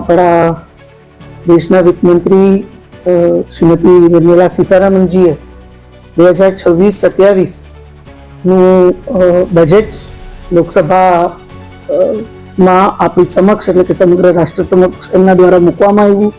આપણા દેશના વિત્તમંત્રી શ્રીમતી નિર્મલા સીતારામનજીએ 2026-27 નું બજેટ લોકસભામાં આપણી સમક્ષ એટલે કે સમગ્ર રાષ્ટ્ર સમક્ષ એમના દ્વારા મૂકવામાં આવ્યું.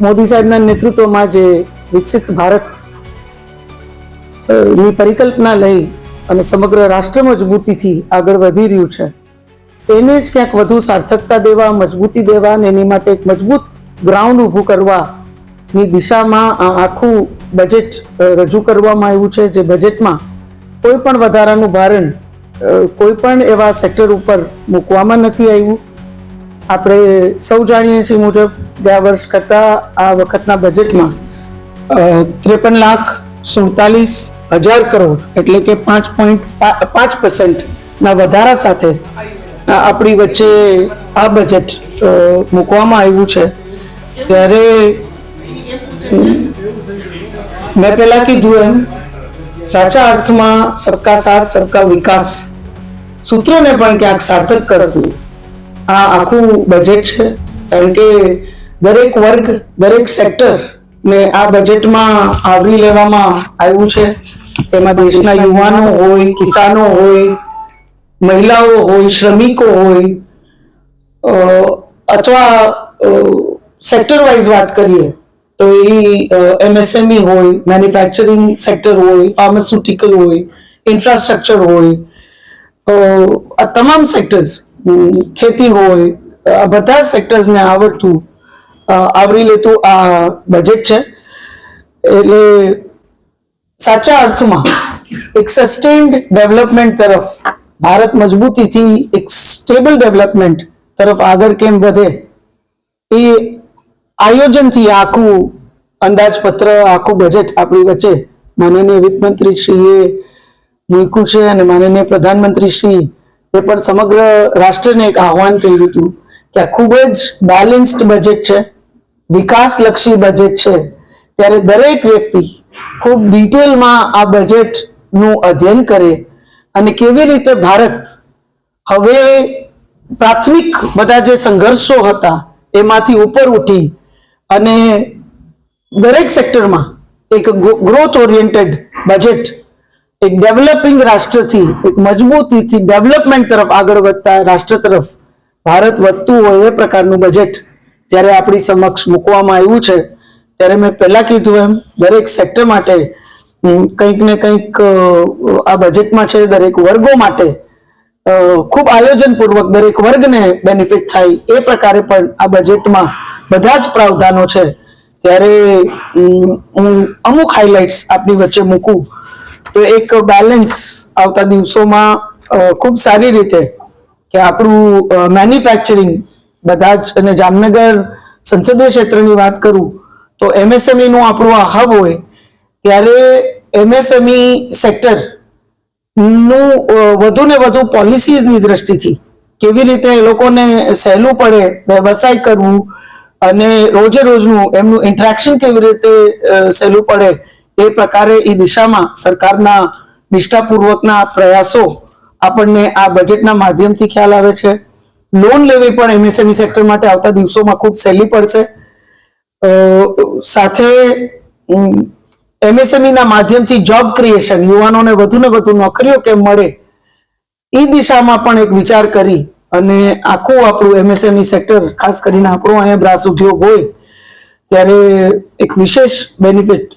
મોદી સાહેબના નેતૃત્વમાં જે વિકસિત ભારત ની પરિકલ્પના લઈ અને સમગ્ર રાષ્ટ્ર મજબૂતીથી આગળ વધી રહ્યું છે, એને જ ક્યાંક વધુ સાર્થકતા દેવા, મજબૂતી દેવા અને એની માટે એક મજબૂત ગ્રાઉન્ડ ઊભું કરવાની દિશામાં આ આખું બજેટ રજૂ કરવામાં આવ્યું છે. જે બજેટમાં કોઈ પણ વધારાનું ભારણ કોઈ પણ એવા સેક્ટર ઉપર મૂકવામાં નથી આવ્યું. આપણે સૌ જાણીએ છીએ મુજબ ગયા વર્ષ કરતા આ વખતના બજેટમાં 53,47,000 કરોડ એટલે કે 5.5% ના વધારા સાથે આપણી વચ્ચે આ બજેટ મૂકવામાં આવ્યું છે. ત્યારે મેં પહેલા કીધું એમ સાચા અર્થમાં સબકા સાથ સબકા વિકાસ સૂત્રને પણ ક્યાંક સાર્થક કરતું આ આખું બજેટ છે. કારણ કે દરેક વર્ગ, દરેક સેક્ટર ને આ બજેટમાં આવરી લેવામાં આવ્યું છે. એમાં દેશના યુવાનો હોય, કિસાનો હોય, મહિલાઓ હોય, શ્રમિકો હોય, અથવા સેક્ટર વાઇઝ વાત કરીએ તો એ MSME હોય, મેન્યુફેક્ચરિંગ સેક્ટર હોય, ફાર્માસ્યુટિકલ હોય, ઇન્ફ્રાસ્ટ્રક્ચર હોય, આ તમામ સેક્ટર્સ, ખેતી હોય, આ બધા સેક્ટર્સને આવરી લેતું આ બજેટ છે. એટલે સાચા અર્થમાં એક સસ્ટેન્ડ ડેવલપમેન્ટ તરફ ભારત મજબૂતીથી એક સ્ટેબલ ડેવલપમેન્ટ તરફ આગળ કેમ વધે એ આયોજનથી આખું અંદાજપત્ર, આખું બજેટ આપણી વચ્ચે માનનીય વિત્તમંત્રી શ્રીએ મૂક્યું છે. અને માનનીય પ્રધાનમંત્રી શ્રી એ પણ સમગ્ર રાષ્ટ્રને એક આહ્વાન કર્યું હતું કે આ ખૂબ જ બેલેન્સ્ડ બજેટ છે, વિકાસલક્ષી બજેટ છે. ત્યારે દરેક વ્યક્તિ ખૂબ ડિટેલમાં આ બજેટનું અધ્યયન કરે અને કેવી રીતે ભારત હવે પ્રાથમિક બધા જે સંઘર્ષો હતા એમાંથી ઉપર ઉઠી અને દરેક સેક્ટરમાં એક ગ્રોથ ઓરિએન્ટેડ બજેટ, એક ડેવલપિંગ રાષ્ટ્રથી એક મજબૂતીથી ડેવલપમેન્ટ તરફ આગળ વધતા રાષ્ટ્ર તરફ ભારત વધતું હોય એ પ્રકારનું બજેટ જ્યારે આપણી સમક્ષ મૂકવામાં આવ્યું છે, ત્યારે મેં પહેલા કીધું એમ દરેક સેક્ટર માટે કંઈક ને કંઈક આ બજેટમાં છે. દરેક વર્ગો માટે ખૂબ આયોજનપૂર્વક દરેક વર્ગને બેનિફિટ થાય એ પ્રકારે પણ આ બજેટમાં બધા જ પ્રાવધાનો છે. ત્યારે હું અમુક હાઇલાઇટ્સ આપની વચ્ચે મૂકું તો એક બેલેન્સ આવતા દિવસોમાં ખૂબ સારી રીતે કે આપણું મેન્યુફેક્ચરિંગ બધા જ, અને જામનગર સંસદીય ક્ષેત્રની વાત કરું તો MSME નું આપણું આ હબ હોય ત્યારે MSME સેક્ટર નું વધુ ને વધુ પોલિસીઝની દ્રષ્ટિથી કેવી રીતે એ લોકોને સહેલું પડે વ્યવસાય કરવું અને રોજે રોજનું એમનું ઇન્ટરેક્શન કેવી રીતે સહેલું પડે એ પ્રકારે એ દિશામાં સરકારના નિષ્ઠાપૂર્વકના પ્રયાસો આપણને આ બજેટના માધ્યમથી ખ્યાલ આવે છે. લોન લેવી પણ MSME સેક્ટર માટે આવતા દિવસોમાં ખૂબ સહેલી પડશે. સાથે MSME ના માધ્યમથી જોબ ક્રિએશન, યુવાનોને વધુ ને વધુ નોકરીઓ કેમ મળે એ દિશામાં પણ એક વિચાર કરી અને આખું આપણું MSME સેક્ટર, ખાસ કરીને આપણો અહીંયા બ્રાસ ઉદ્યોગ હોય ત્યારે એક વિશેષ બેનિફિટ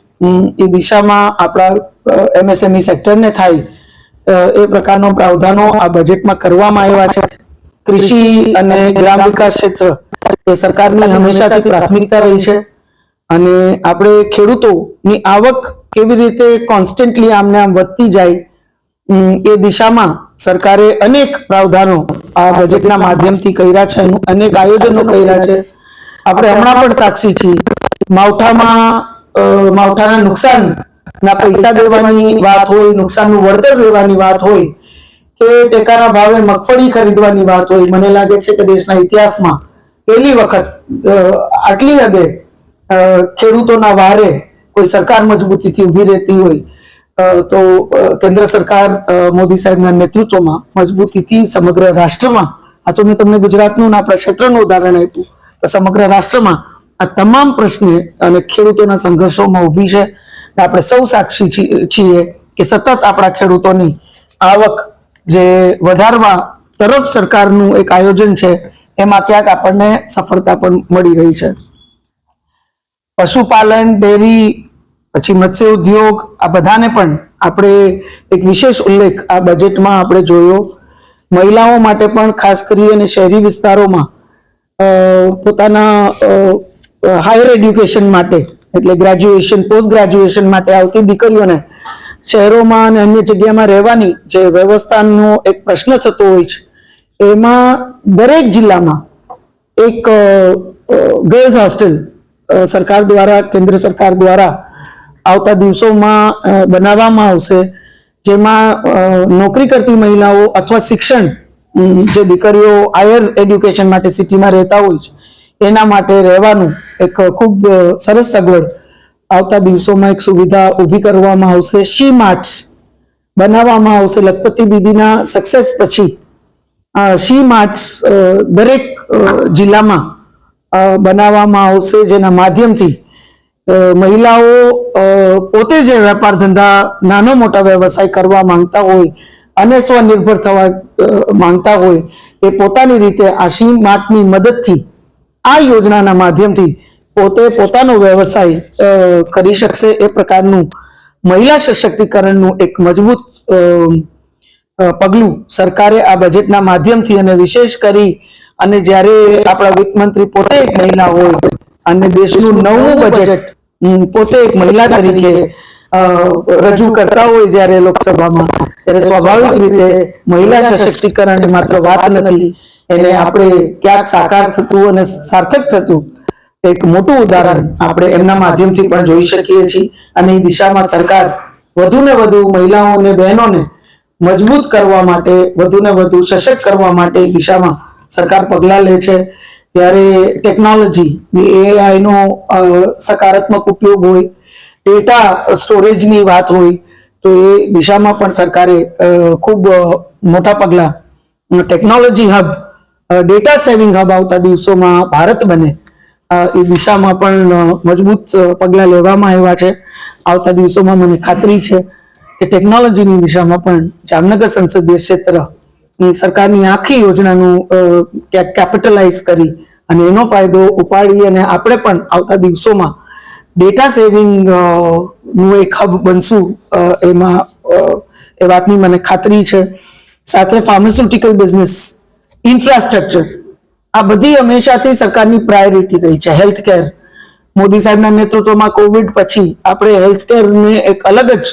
એ દિશામાં આપણા MSME સેક્ટરને થાય એ પ્રકારનો પ્રાવધાનો આ બજેટમાં કરવામાં આવ્યા છે. કૃષિ અને ગ્રામ વિકાસ ક્ષેત્ર એ સરકારની હંમેશાથી પ્રાથમિકતા રહી છે અને આપણે ખેડૂતોની આવક કેવી રીતે કોન્સ્ટન્ટલી આમને આમ વધતી જાય એ દિશામાં સરકારે અનેક પ્રાવધાનો આ બજેટના માધ્યમથી કર્યા છે, અનેક આયોજનો કર્યા છે. આપણે હમણાં પણ સાક્ષી છીએ માવઠાના નુકસાનના પૈસા દેવાની વાત હોય, નુકસાનનું વળતર દેવાની વાત હોય કે ટેકાના ભાવે મગફળી ખરીદવાની વાત હોય, મને લાગે છે કે દેશના ઇતિહાસમાં પહેલી વખત આટલી હદે ખેડૂતોના વારે કોઈ સરકાર મજબૂતીથી ઉભી રહેતી હોય તો કેન્દ્ર સરકાર મોદી સાહેબના નેતૃત્વમાં મજબૂતીથી સમગ્ર રાષ્ટ્રમાં, આ તો મેં તમને ગુજરાતનું આપણા ક્ષેત્રનું ઉદાહરણ આપ્યું, સમગ્ર રાષ્ટ્રમાં આ તમામ પ્રશ્ને અને ખેડૂતોના સંઘર્ષોમાં ઊભી છે. આપણે સૌ સાક્ષી છીએ કે સતત આપણા ખેડૂતોની આવક જે વધારવા તરફ સરકારનું એક આયોજન છે એમાં ક્યાંક આપણને સફળતા પણ મળી રહી છે. પશુપાલન, ડેરી, પછી મત્સ્ય ઉદ્યોગ, આ બધાને પણ આપણે એક વિશેષ ઉલ્લેખ આ બજેટમાં આપણે જોયો. મહિલાઓ માટે પણ ખાસ કરી અને શહેરી વિસ્તારોમાં પોતાના હાયર એડ્યુકેશન માટે એટલે ગ્રેજ્યુએશન, પોસ્ટ ગ્રેજ્યુએશન માટે આવતી દીકરીઓને શહેરોમાં અને અન્ય જગ્યામાં રહેવાની જે વ્યવસ્થાનો એક પ્રશ્ન થતો હોય છે, એમાં દરેક જિલ્લામાં એક ગર્લ્સ હોસ્ટેલ સરકાર દ્વારા, કેન્દ્ર સરકાર દ્વારા આવતા દિવસોમાં બનાવવામાં આવશે, જેમાં નોકરી કરતી મહિલાઓ અથવા શિક્ષણ જે દીકરીઓ હાયર એડ્યુકેશન માટે સિટીમાં રહેતા હોય છે એના માટે રહેવાનું એક ખૂબ સરસ સગવડ આવતા દિવસોમાં એક સુવિધા ઊભી કરવામાં આવશે. શી માર્ટ્સ બનાવવામાં આવશે. લખપતિ દીદીના સક્સેસ પછી શી માર્ટ્સ દરેક જિલ્લામાં બનાવવામાં આવશે, જેના માધ્યમથી મહિલાઓ પોતે જે વેપાર ધંધા નાનો મોટા વ્યવસાય કરવા માંગતા હોય અને સ્વનિર્ભર થવા માંગતા હોય એ પોતાની રીતે આ શી માર્ટની મદદથી, આ યોજનાના માધ્યમથી પોતે પોતાનો વ્યવસાય કરી શકશે. એ પ્રકારનું મહિલા સશક્તિકરણનું એક મજબૂત પગલું સરકારે આ બજેટના માધ્યમથી અને વિશેષ કરી અને જ્યારે આપણા વિત્ત મંત્રી પોતે એક મહિલા હોય અને દેશનું નવું બજેટ પોતે એક મહિલા તરીકે રજૂ કરતા હોય જ્યારે લોકસભામાં, ત્યારે સ્વાભાવિક રીતે મહિલા સશક્તિકરણ માત્ર વાત નથી, એને આપણે ક્યાંક સાકાર થતું અને સાર્થક થતું એક મોટું ઉદાહરણ આપણે એમના માધ્યમથી પણ જોઈ શકીએ છીએ. અને એ દિશામાં સરકાર વધુ ને વધુ મહિલાઓને, બહેનોને મજબૂત કરવા માટે, વધુ ને વધુ સશક્ત કરવા માટે દિશામાં સરકાર પગલાં લે છે. ત્યારે ટેકનોલોજી, AI નો સકારાત્મક ઉપયોગ હોય, ડેટા સ્ટોરેજની વાત હોય, તો એ દિશામાં પણ સરકારે ખૂબ મોટા પગલાં, technology hub, data saving hub આવતા દિવસોમાં ભારત બને એ દિશામાં પણ મજબૂત પગલાં લેવામાં આવ્યા છે. આવતા દિવસોમાં મને ખાતરી છે કે ટેકનોલોજીની દિશામાં પણ જામનગર સંસદીય ક્ષેત્ર સરકારની આખી યોજનાનું કેપિટલાઇઝ કરી અને એનો ફાયદો ઉપાડી અને આપણે પણ આવતા દિવસોમાં ડેટા સેવિંગ નું એક હબ બનશું એમાં એ વાતની મને ખાતરી છે. સાથે ફાર્માસ્યુટિકલ બિઝનેસ, ઇન્ફ્રાસ્ટ્રક્ચર, આ બધી હંમેશાથી સરકારની પ્રાયોરિટી રહી છે. હેલ્થકેર, મોદી સાહેબના નેતૃત્વમાં કોવિડ પછી આપણે હેલ્થકેરને એક અલગ જ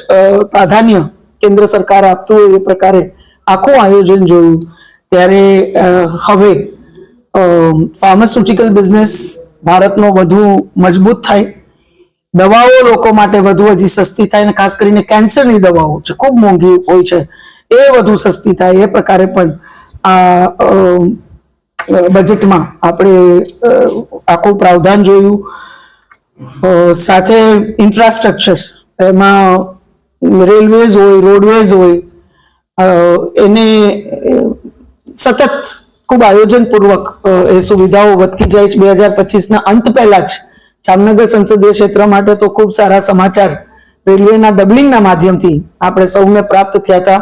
પ્રાધાન્ય કેન્દ્ર સરકાર આપતું હોય એ પ્રકારે આખું આયોજન જોયું. ત્યારે હવે ફાર્માસ્યુટિકલ બિઝનેસ ભારતનો વધુ મજબૂત થાય, દવાઓ લોકો માટે વધુ હજી સસ્તી થાય, અને ખાસ કરીને કેન્સરની દવાઓ જે ખૂબ મોંઘી હોય છે એ વધુ સસ્તી થાય, એ પ્રકારે પણ આ બજેટમાં આપણે આખું પ્રાવધાન જોયું. સાથે ઇન્ફ્રાસ્ટ્રક્ચર, એમાં રેલવેઝ હોય, રોડવેઝ હોય, એને સતત ખૂબ આયોજનપૂર્વક એ સુવિધાઓ વધતી જાય છે. 2025ના અંત પહેલા જ જામનગર સંસદીય ક્ષેત્ર માટે તો ખૂબ સારા સમાચાર રેલવેના ડબલિંગના માધ્યમથી આપણે સૌને પ્રાપ્ત થયા હતા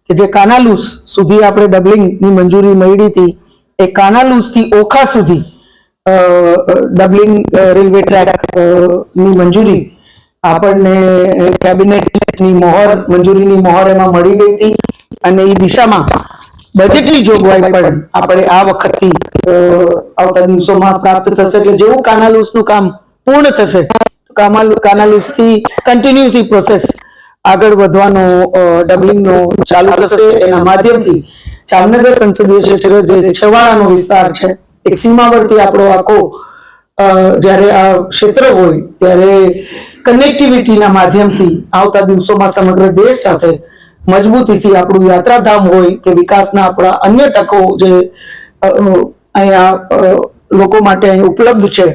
કે જે કાનાલુસ સુધી આપણે ડબલિંગની મંજૂરી મળી હતી, એ કાનાલુસ થી ઓખા સુધી ડબલિંગ રેલવે ટ્રેક ની મંજૂરી આપણને કેબિનેટની મંજૂરીની મોહર એમાં મળી ગઈ હતી. અને એ દિશામાં બજેટની જોગવાઈ પણ આપણે આ વખતથી આવતા દિવસોમાં પ્રાપ્ત થશે. એટલે જેવું કાનાલુસનું કામ પૂર્ણ થશે, કાનાલુસથી કન્ટિન્યુઅસલી પ્રોસેસ આગળ વધવાનો, ડબલિંગનો ચાલુ થશે. એના માધ્યમથી જામનગર સંસદીય ક્ષેત્ર જે છેવાડાનો વિસ્તાર છે, એક સીમાવર્તી આપણો આખો જ્યારે આ ક્ષેત્ર હોય ત્યારે કનેક્ટિવિટીના માધ્યમથી આવતા દિવસોમાં સમગ્ર દેશ સાથે મજબૂતીથી આપણું યાત્રાધામ હોય કે વિકાસના આપણા અન્ય તકો જે અહીંયા લોકો માટે અહીં ઉપલબ્ધ છે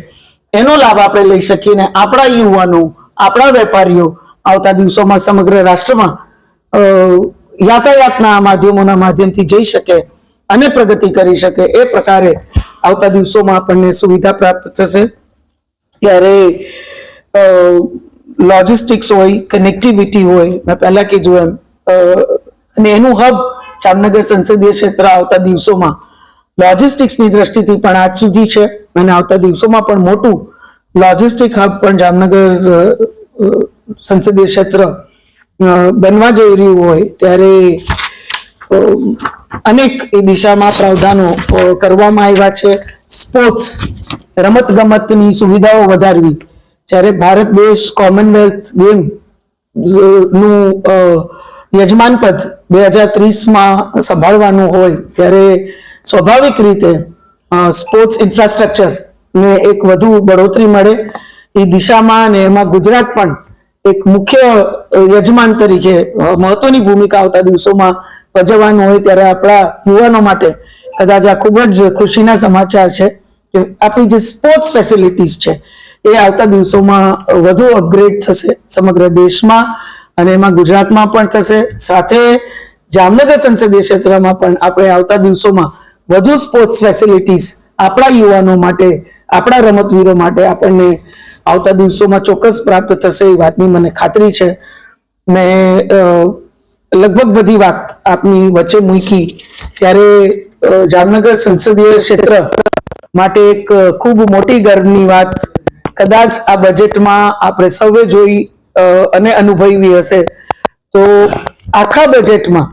એનો લાભ આપણે લઈ શકીએ ને આપણા યુવાનો, આપણા વેપારીઓ આવતા દિવસોમાં સમગ્ર રાષ્ટ્રમાં યાતાયાતના માધ્યમોના માધ્યમથી જઈ શકે અને પ્રગતિ કરી શકે, એ પ્રકારે આવતા દિવસોમાં આપણને સુવિધા પ્રાપ્ત થશે. ત્યારે લોજિસ્ટિક્સ હોય, કનેક્ટિવિટી હોય, મેં પહેલા કીધું એમ, અને એનું હબ જામનગર સંસદીય ક્ષેત્ર આવતા દિવસોમાં લોજિસ્ટિક્સની દ્રષ્ટિથી પણ આજ સુધી છે અને આવતા દિવસોમાં પણ મોટું લોજિસ્ટિક હબ પણ જામનગર સંસદીય ક્ષેત્ર બનવા જઈ રહ્યું હોય ત્યારે અનેક એ દિશામાં પ્રાવધાનો કરવામાં આવ્યા છે. સ્પોર્ટ્સ, રમત ગમતની સુવિધાઓ વધારવી. જ્યારે ભારત દેશ કોમનવેલ્થ ગેમ નું યજમાન પદ 2030માં સંભાળવાનું હોય ત્યારે સ્વાભાવિક રીતે સ્પોર્ટ્સ ઇન્ફ્રાસ્ટ્રક્ચર ને એક વધુ બઢોતરી મળે એ દિશામાં, અને એમાં ગુજરાત પણ એક મુખ્ય યજમાન તરીકે મહત્વની ભૂમિકા આવતા દિવસોમાં ભજવવાનું હોય ત્યારે આપણા યુવાનો માટે કદાચ આ ખૂબ જ ખુશીના સમાચાર છે કે આપણી જે સ્પોર્ટ્સ ફેસિલિટીઝ છે એ આવતા દિવસોમાં વધુ અપગ્રેડ થશે સમગ્ર દેશમાં, અને એમાં ગુજરાતમાં પણ થશે. સાથે જામનગર સંસદીય ક્ષેત્રમાં પણ આપણે આવતા દિવસોમાં વધુ સ્પોર્ટ્સ ફેસિલિટીઝ આપણા યુવાનો માટે, આપણા રમતવીરો માટે આપણને આવતા દિવસોમાં ચોક્કસ પ્રાપ્ત થશે એ વાતની મને ખાતરી છે. મેં લગભગ બધી વાત આપની વચ્ચે મૂકી ત્યારે જામનગર સંસદીય ક્ષેત્ર માટે એક ખૂબ મોટી ગર્વની વાત કદાચ આ બજેટમાં આપણે સૌએ જોઈ અને અનુભવી હશે. તો આખા બજેટમાં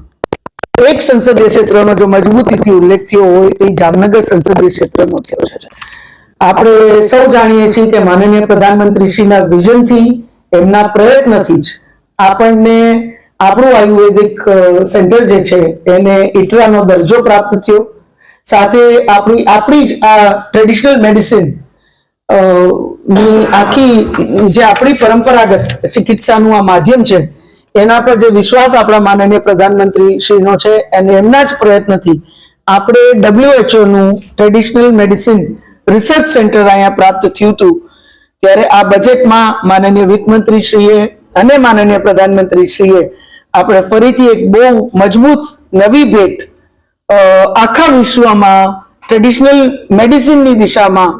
એક સંસદીય ક્ષેત્રનો જો મજબૂતીથી ઉલ્લેખ થયો હોય તો એ જામનગર સંસદીય ક્ષેત્રનો થયો છે. આપણે સૌ જાણીએ છીએ કે માનનીય પ્રધાનમંત્રીશ્રીના વિઝનથી, એમના પ્રયત્નથી જ આપણને આપણું આયુર્વેદિક સેન્ટર જે છે એને ઇટરાનો દરજ્જો પ્રાપ્ત થયો. સાથે આપણી જ આ ટ્રેડિશનલ મેડિસિન ની આખી જે આપણી પરંપરાગત ચિકિત્સાનું આ માધ્યમ છે એના પર જે વિશ્વાસ આપણા માનનીય પ્રધાનમંત્રી શ્રીનો છે અને એમના જ પ્રયત્નથી આપણે WHO નું ટ્રેડિશનલ મેડિસિન રિસર્ચ સેન્ટર અહીંયા પ્રાપ્ત થયું હતું. ત્યારે આ બજેટમાં માનનીય વિત્તમંત્રીશ્રીએ અને માનનીય પ્રધાનમંત્રીશ્રીએ આપણે ફરીથી એક બહુ મજબૂત નવી ભેટ આખા વિશ્વમાં ટ્રેડિશનલ મેડિસિનની દિશામાં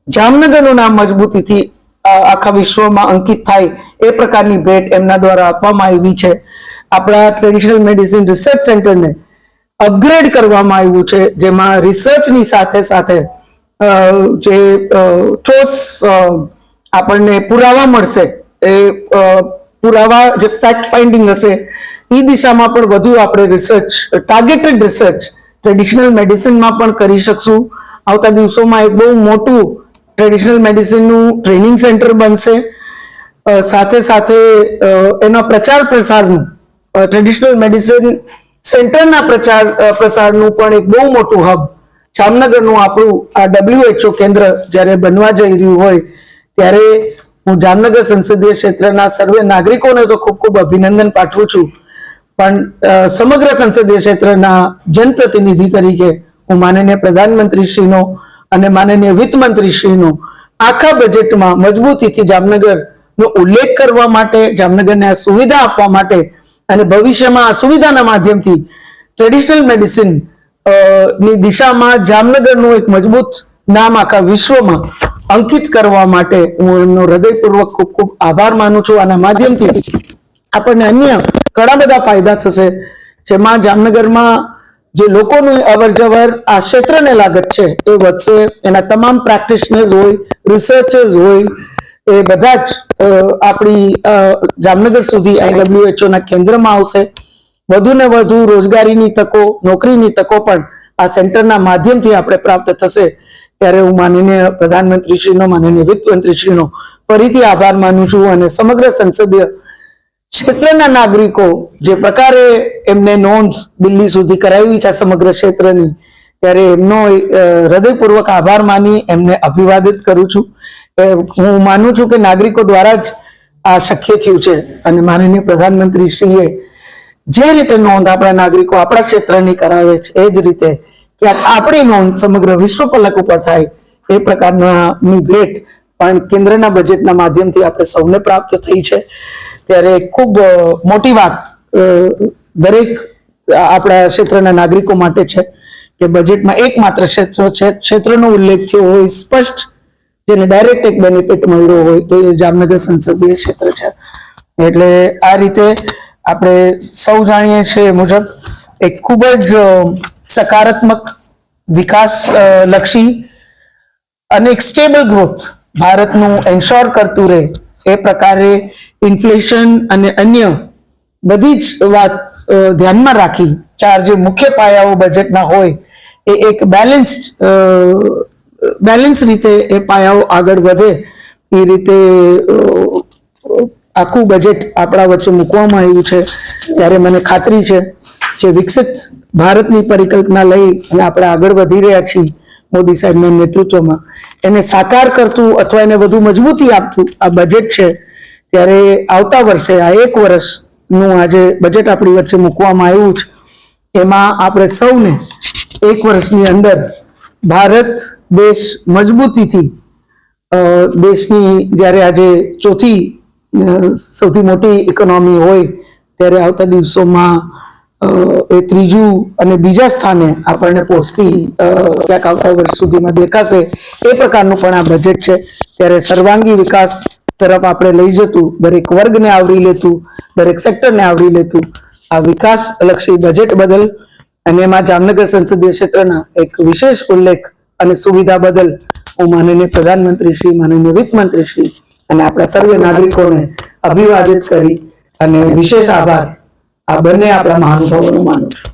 જામનગરનું નામ મજબૂતીથી આખા વિશ્વમાં અંકિત થાય એ પ્રકારની ભેટ એમના દ્વારા આપવામાં આવી છે. આપણા ટ્રેડિશનલ મેડિસિન રિસર્ચ સેન્ટરને અપગ્રેડ કરવામાં આવ્યું છે, જેમાં રિસર્ચની સાથે સાથે જે ઠોસ આપણને પુરાવા મળશે, એ પુરાવા જે ફેક્ટ ફાઇન્ડિંગ હશે એ દિશામાં પણ વધુ આપણે રિસર્ચ, ટાર્ગેટેડ રિસર્ચ ટ્રેડિશનલ મેડિસિનમાં પણ કરી શકશું. આવતા દિવસોમાં એક બહુ મોટું ટ્રેડિશનલ મેડિસિનનું ટ્રેનિંગ સેન્ટર બનશે. સાથે સાથે એના પ્રચાર પ્રસારનું, ટ્રેડિશનલ મેડિસિન સેન્ટરના પ્રચાર પ્રસારનું પણ એક બહુ મોટું હબ જામનગરનું આપણું આ WHO કેન્દ્ર જ્યારે બનવા જઈ રહ્યું હોય ત્યારે હું જામનગર સંસદીય ક્ષેત્રના સર્વે નાગરિકોને તો ખૂબ ખૂબ અભિનંદન પાઠવું છું, પણ સમગ્ર સંસદીય ક્ષેત્રના જનપ્રતિનિધિ તરીકે હું માનનીય પ્રધાનમંત્રીશ્રીનો અને માનનીય વિત્તમંત્રીશ્રીનો આખા બજેટમાં મજબૂતીથી જામનગરનો ઉલ્લેખ કરવા માટે, જામનગરને આ સુવિધા આપવા માટે અને ભવિષ્યમાં આ સુવિધાના માધ્યમથી ટ્રેડિશનલ મેડિસિન ની દિશામાં જામનગરનું એક મજબૂત નામ આખા વિશ્વમાં અંકિત કરવા માટે હું એમનો હૃદયપૂર્વક ખૂબ ખૂબ આભાર માનું છું. આના માધ્યમથી આપણને અન્ય ઘણા બધા ફાયદા થશે, જેમાં જામનગરમાં જે લોકોનું અવર જવર આ ક્ષેત્રને લાગત છે એ વધશે. એના તમામ પ્રેક્ટિશનર્સ હોય, રિસર્ચર્સ હોય, એ બધા જ આપણી જામનગર સુધી WHO ના કેન્દ્રમાં આવશે. વધુ ને વધુ રોજગારીની તકો, નોકરીની તકો પણ આ સેન્ટરના માધ્યમથી આપણે પ્રાપ્ત થશે. ત્યારે હું માનનીય પ્રધાનમંત્રીશ્રીનો, માનનીય વિત્તમંત્રીશ્રીનો ફરીથી આભાર માનું છું. અને સમગ્ર સંસદીય ક્ષેત્રના નાગરિકો જે પ્રકારે એમને નોંધ દિલ્હી સુધી કરાવી છે સમગ્ર ક્ષેત્રની, ત્યારે એમનો હૃદયપૂર્વક આભાર માની એમને અભિવાદિત કરું છું. હું માનું છું કે નાગરિકો દ્વારા જ આ શક્ય થયું છે, અને માનનીય પ્રધાનમંત્રીશ્રીએ જે રીતે નોંધ આપણા નાગરિકો આપણા ક્ષેત્રની કરાવે છે એ જ રીતે ક્યાંક આપણી નોંધ સમગ્ર વિશ્વ ફલક ઉપર થાય એ પ્રકારની ભેટ પણ કેન્દ્રના બજેટના માધ્યમથી આપણે સૌને પ્રાપ્ત થઈ છે. ત્યારે ખૂબ મોટી વાત દરેક આપણા ક્ષેત્રના નાગરિકો માટે છે કે બજેટમાં એકમાત્ર ક્ષેત્રનો ઉલ્લેખ થયો હોય સ્પષ્ટ, જેને ડાયરેક્ટ એક બેનિફિટ મળ્યો હોય તો એ જામનગર સંસદીય ક્ષેત્ર છે. એટલે આ રીતે આપણે સૌ જાણીએ છીએ એ મુજબ એક ખૂબ જ સકારાત્મક વિકાસ લક્ષી અને એક સ્ટેબલ ગ્રોથ ભારતનું એન્શ્યોર કરતું રહે એ પ્રકારે ઇન્ફ્લેશન અને અન્ય બધી જ વાત ધ્યાનમાં રાખી ચાર જે મુખ્ય પાયાઓ બજેટના હોય એ એક બેલેન્સ રીતે એ પાયાઓ આગળ વધે એ રીતે આખું બજેટ આપણા વચ્ચે મૂકવામાં આવ્યું છે. ત્યારે મને ખાતરી છે જે વિકસિત ભારતની પરિકલ્પના લઈ અને આપણે આગળ વધી રહ્યા છીએ મોદી સાહેબના નેતૃત્વમાં, એને સાકાર કરતું અથવા એને વધુ મજબૂતી આપતું આ બજેટ છે. ત્યારે આવતા વર્ષે આ એક વર્ષનું આજે બજેટ આપણી વચ્ચે મૂકવામાં આવ્યું છે, એમાં આપણે સૌને એક વર્ષની અંદર ભારત દેશ મજબૂતીથી દેશની જ્યારે આજે ચોથી સૌથી મોટી ઇકોનોમી હોય ત્યારે આવતા દિવસોમાં એ ત્રીજું અને બીજા સ્થાને આપણને પહોંચતી ક્યાંક આવતા વર્ષ સુધીમાં દેખાશે એ પ્રકારનું પણ આ બજેટ છે. ત્યારે સર્વાંગી વિકાસ તરફ આપણે લઈ જતું, દરેક વર્ગને આવરી લેતું, દરેક સેક્ટરને આવરી લેતું આ વિકાસ લક્ષી બજેટ બદલ અને એમાં જામનગર સંસદીય ક્ષેત્રના એક વિશેષ ઉલ્લેખ અને સુવિધા બદલ હું માનનીય પ્રધાનમંત્રી શ્રી, માનનીય વિત્ત મંત્રી શ્રી અને આપણા સર્વે નાગરિકોને અભિવાદિત કરી અને વિશેષ આભાર આ બંને આપણા મહાનુભાવોનો માનું છું.